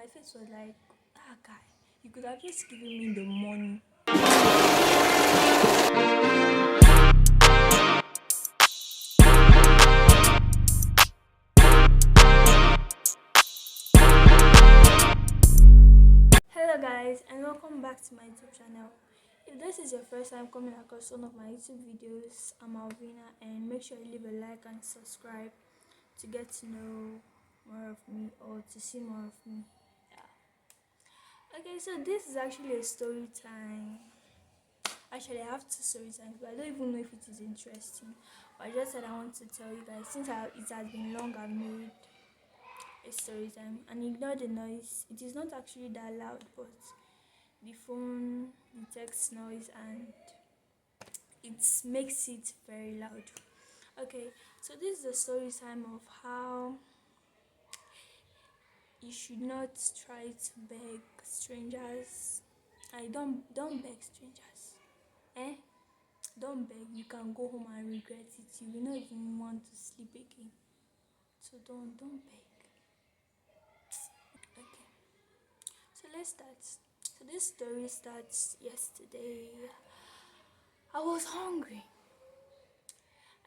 my face was like, ah, guy, you could have just given me the money. Hello guys, and welcome back to my YouTube channel. If this is your first time coming across one of my YouTube videos, I'm Alvina, and make sure you leave a like and subscribe to get to know more of me or to see more of me. Yeah. Okay, so this is actually a story time. Actually, I have two story times, but I don't even know if it is interesting. But I just said I want to tell you guys since it has been long I've made a story time, and ignore the noise. It is not actually that loud, but the phone, the text noise, and it makes it very loud. Okay, so this is the story time of how you should not try to beg strangers. I don't beg strangers. Eh? Don't beg. You can go home and regret it. You will not even want to sleep again. So don't beg. Okay. So let's start. So this story starts yesterday. I was hungry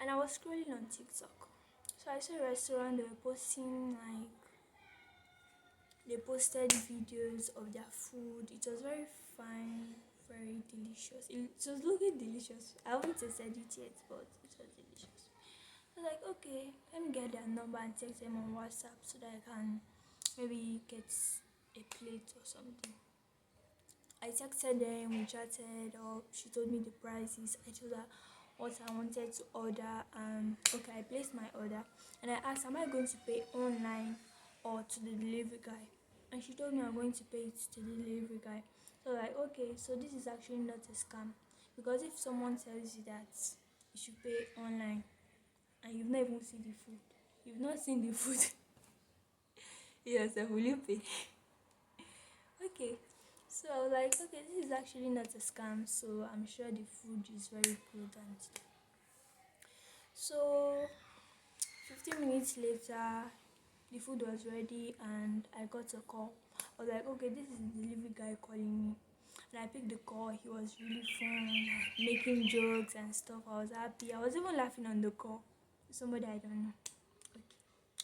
and I was scrolling on TikTok. So I saw a restaurant, they posted videos of their food. It was very fine, very delicious. It was looking delicious. I haven't tasted it yet, but it was delicious. I was like, okay, let me get their number and text them on WhatsApp so that I can maybe get a plate or something. I texted them, we chatted, or she told me the prices. I told her what I wanted to order, and okay, I placed my order, and I asked, am I going to pay online or to the delivery guy? And she told me I'm going to pay it to the delivery guy. So like, okay, so this is actually not a scam, because if someone tells you that you should pay online and you've not even seen the food, you've not seen the food, yes, will you pay? Okay, so I was like, okay, this is actually not a scam, so I'm sure the food is very good. And so 15 minutes later, the food was ready and I got a call. I was like, okay, this is the delivery guy calling me. And I picked the call. He was really fun, making jokes and stuff. I was happy. I was even laughing on the call. Somebody I don't know. Okay,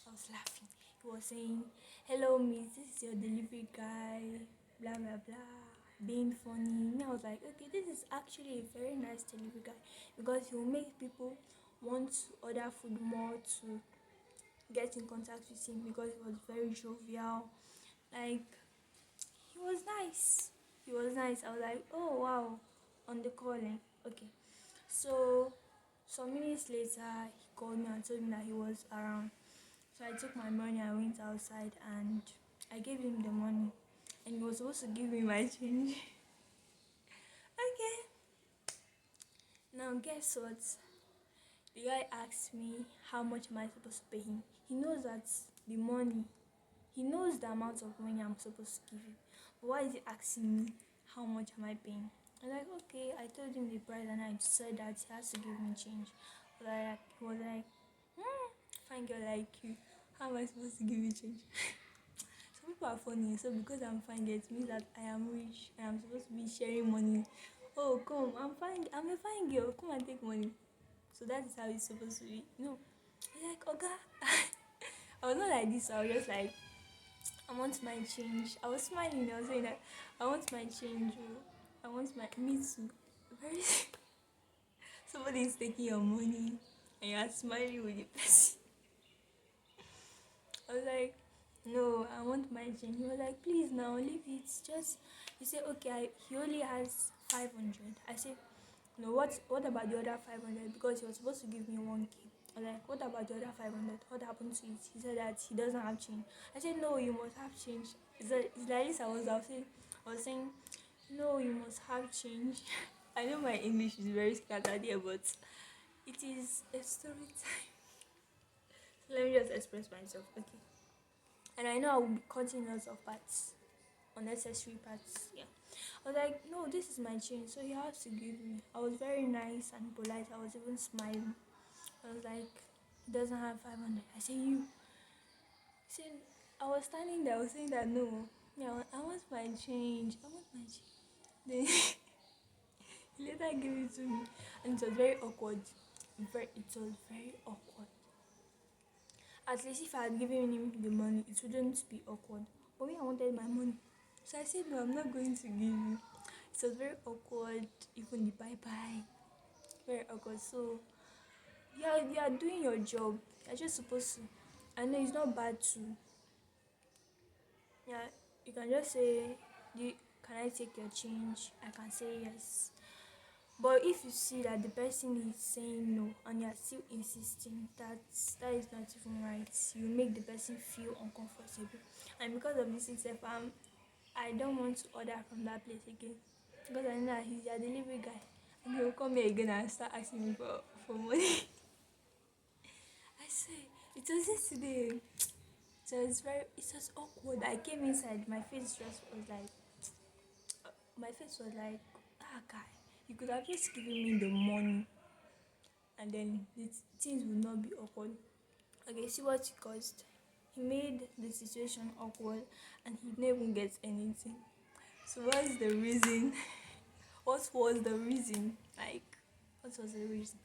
I was laughing. He was saying, hello miss, this is your delivery guy, blah blah blah, being funny. Me, I was like, okay, this is actually a very nice delivery guy, because he will make people want to order food more, to get in contact with him, because he was very jovial. Like, he was nice. He was nice. I was like, oh wow, on the calling. Okay. So some minutes later he called me and told me that he was around. So I took my money, I went outside and I gave him the money. And he was supposed to give me my change. Okay. Now guess what? The guy asked me how much am I supposed to pay him. He knows that the money, he knows the amount of money I'm supposed to give him. But why is he asking me how much am I paying? I was like, okay, I told him the price and I said that he has to give me change. But he was like, fine girl like you, how am I supposed to give you change? Some people are funny, so because I'm fine girl, it means that I am rich and I'm supposed to be sharing money. Oh, come, I'm fine, I'm a fine girl, come and take money. So that is how it's supposed to be. No, like, Oga. I was not like this. I was just like, I want my change. I was smiling. I was saying that I want my change. Oh. I want my me too. Very somebody is taking your money and you're smiling with the person. I was like, no, I want my change. He was like, please now leave it. Just he said, okay. He only has 500. I said, no. What about the other 500? Because he was supposed to give me 1K. I was like, what about the other 500? What happened to it? He said that he doesn't have change. I said, no, you must have change. It's like this. I was saying, no, you must have change. I know my English is very scattered here, but it is a story time. So let me just express myself, okay? And I know I will be cutting lots of parts, unnecessary parts. Yeah. I was like, no, this is my change, so he has to give me. I was very nice and polite. I was even smiling. I was like, he doesn't have 500. I said, you. He said, I was standing there. I was saying that no. Yeah, I want my change. I want my change. Then he later gave it to me, and it was very awkward. It was very awkward. At least if I had given him the money, it wouldn't be awkward. But me, I wanted my money. So I said, no, I'm not going to give you. It was very awkward, even the bye bye. Very awkward. So, yeah, you are doing your job. You're just supposed to. I know it's not bad to. Yeah, you can just say, can I take your change? I can say yes. But if you see that the person is saying no and you're still insisting, that is not even right. You make the person feel uncomfortable. And because of this itself, I don't want to order from that place again. Because I know that he's a delivery guy. And he'll come here again and start asking me for money. I say, it was yesterday. It was awkward. I came inside, my face was like, guy, you could have just given me the money and then things would not be awkward. Okay, see what he caused. He made the situation awkward and he didn't even get anything. So what's the reason? What was the reason? Like, what was the reason?